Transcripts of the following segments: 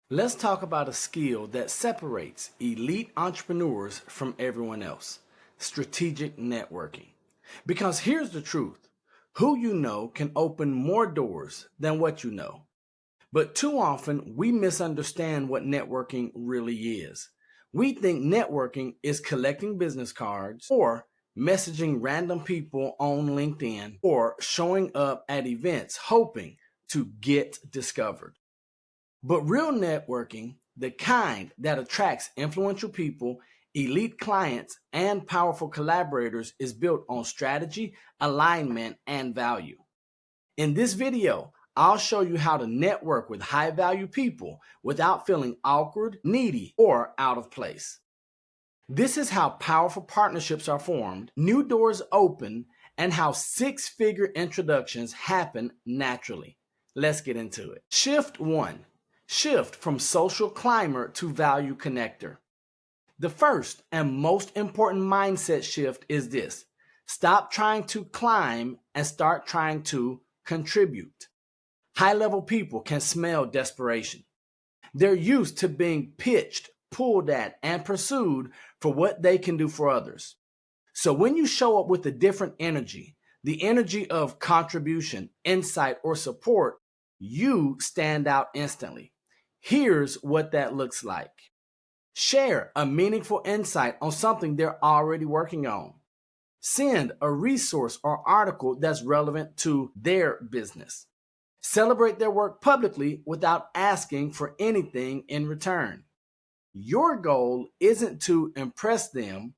Let's talk about a skill that separates elite entrepreneurs from everyone else: strategic networking. Because here's the truth: who you know can open more doors than what you know. But too often, we misunderstand what networking really is. We think networking is collecting business cards, or messaging random people on LinkedIn, or showing up at events hoping to get discovered. But real networking, the kind that attracts influential people, elite clients, and powerful collaborators, is built on strategy, alignment, and value. In this video, I'll show you how to network with high value people without feeling awkward, needy, or out of place. This is how powerful partnerships are formed, new doors open, and how six-figure introductions happen naturally. Let's get into it. Shift 1. Shift from social climber to value connector. The first and most important mindset shift is this: stop trying to climb and start trying to contribute. High level people can smell desperation. They're used to being pitched, pulled at, and pursued for what they can do for others. So when you show up with a different energy, the energy of contribution, insight, or support, you stand out instantly. Here's what that looks like. Share a meaningful insight on something they're already working on. Send a resource or article that's relevant to their business. Celebrate their work publicly without asking for anything in return. Your goal isn't to impress them.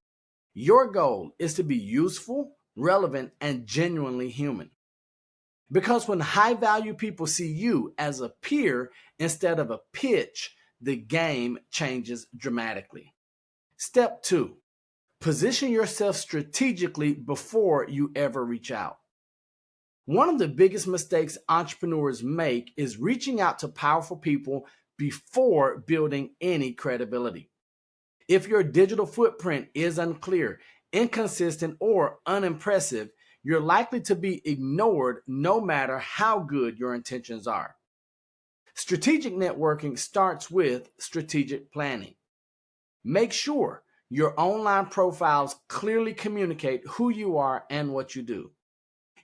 Your goal is to be useful, relevant, and genuinely human. Because when high value people see you as a peer instead of a pitch, the game changes dramatically. Step 2. Position yourself strategically before you ever reach out. One of the biggest mistakes entrepreneurs make is reaching out to powerful people before building any credibility. If your digital footprint is unclear, inconsistent, or unimpressive, you're likely to be ignored no matter how good your intentions are. Strategic networking starts with strategic planning. Make sure your online profiles clearly communicate who you are and what you do.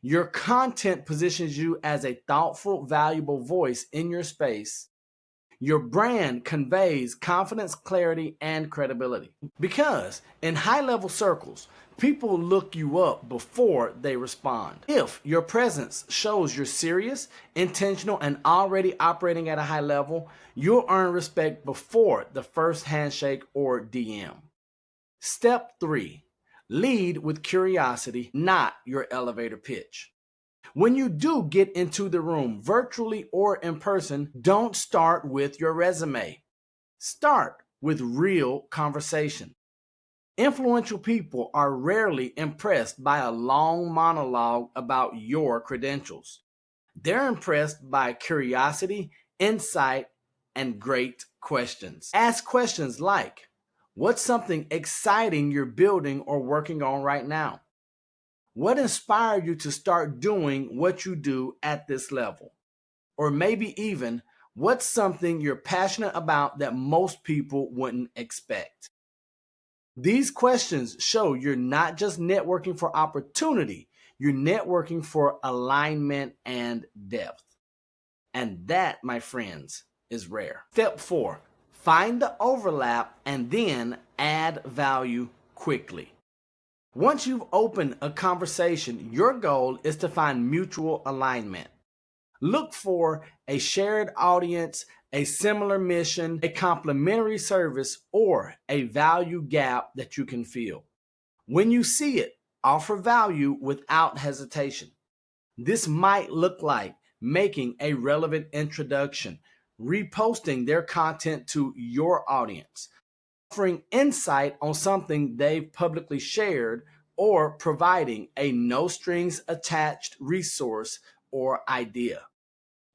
Your content positions you as a thoughtful, valuable voice in your space. Your brand conveys confidence, clarity, and credibility. Because in high level circles, people look you up before they respond. If your presence shows you're serious, intentional, and already operating at a high level, you'll earn respect before the first handshake or DM. Step 3. Lead with curiosity, not your elevator pitch. When you do get into the room, virtually or in person, don't start with your resume. Start with real conversation. Influential people are rarely impressed by a long monologue about your credentials. They're impressed by curiosity, insight, and great questions. Ask questions like, what's something exciting you're building or working on right now? What inspired you to start doing what you do at this level? Or maybe even, what's something you're passionate about that most people wouldn't expect? These questions show you're not just networking for opportunity, you're networking for alignment and depth. And that, my friends, is rare. Step 4. Find the overlap and then add value quickly. Once you've opened a conversation, your goal is to find mutual alignment. Look for a shared audience, a similar mission, a complementary service, or a value gap that you can fill. When you see it, offer value without hesitation. This might look like making a relevant introduction, reposting their content to your audience, offering insight on something they've publicly shared, or providing a no strings attached resource or idea.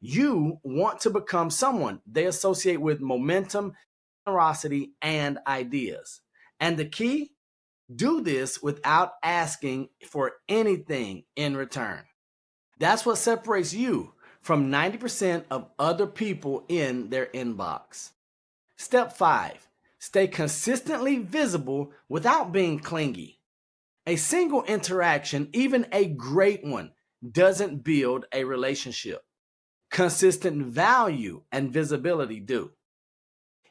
You want to become someone they associate with momentum, generosity, and ideas. And the key? Do this without asking for anything in return. That's what separates you from 90% of other people in their inbox. Step 5. Stay consistently visible without being clingy. A single interaction, even a great one, doesn't build a relationship. Consistent value and visibility do.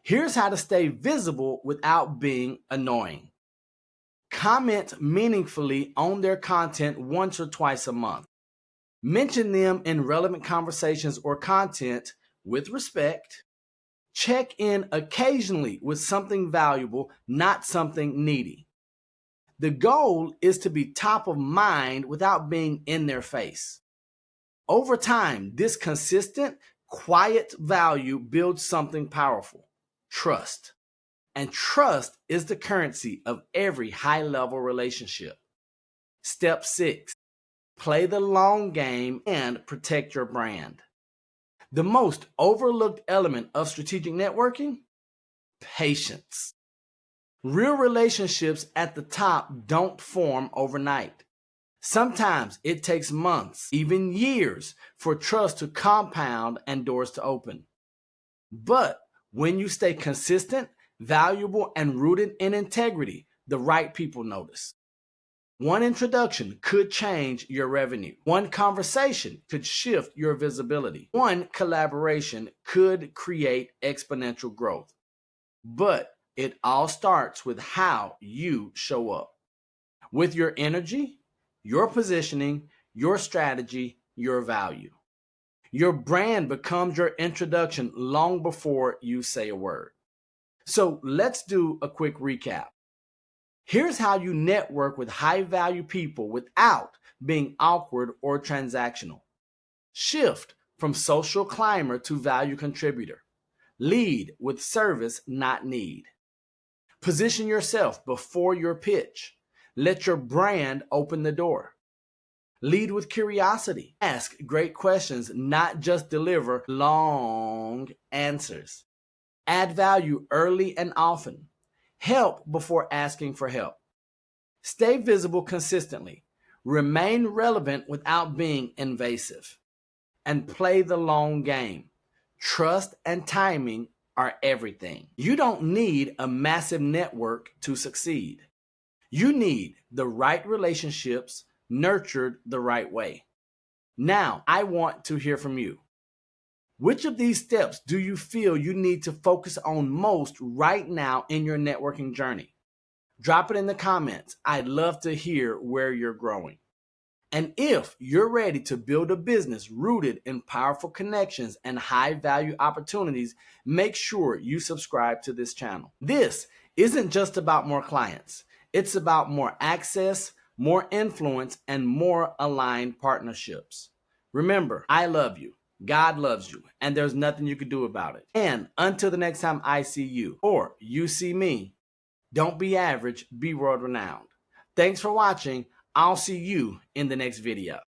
Here's how to stay visible without being annoying. Comment meaningfully on their content once or twice a month. Mention them in relevant conversations or content with respect. Check in occasionally with something valuable, not something needy. The goal is to be top of mind without being in their face. Over time, this consistent, quiet value builds something powerful: trust. And trust is the currency of every high-level relationship. Step 6. Play the long game and protect your brand. The most overlooked element of strategic networking? Patience. Real relationships at the top don't form overnight. Sometimes it takes months, even years, for trust to compound and doors to open. But when you stay consistent, valuable, and rooted in integrity, the right people notice. One introduction could change your revenue. One conversation could shift your visibility. One collaboration could create exponential growth. But it all starts with how you show up. With your energy, your positioning, your strategy, your value. Your brand becomes your introduction long before you say a word. So let's do a quick recap. Here's how you network with high-value people without being awkward or transactional. Shift from social climber to value contributor. Lead with service, not need. Position yourself before your pitch. Let your brand open the door. Lead with curiosity. Ask great questions, not just deliver long answers. Add value early and often. Help before asking for help. Stay visible consistently. Remain relevant without being invasive. And play the long game. Trust and timing are everything. You don't need a massive network to succeed. You need the right relationships nurtured the right way. Now, I want to hear from you. Which of these steps do you feel you need to focus on most right now in your networking journey? Drop it in the comments. I'd love to hear where you're growing. And if you're ready to build a business rooted in powerful connections and high value opportunities, make sure you subscribe to this channel. This isn't just about more clients. It's about more access, more influence, and more aligned partnerships. Remember, I love you. God loves you, and there's nothing you can do about it. And until the next time I see you or you see me, don't be average, be world renowned. Thanks for watching. I'll see you in the next video.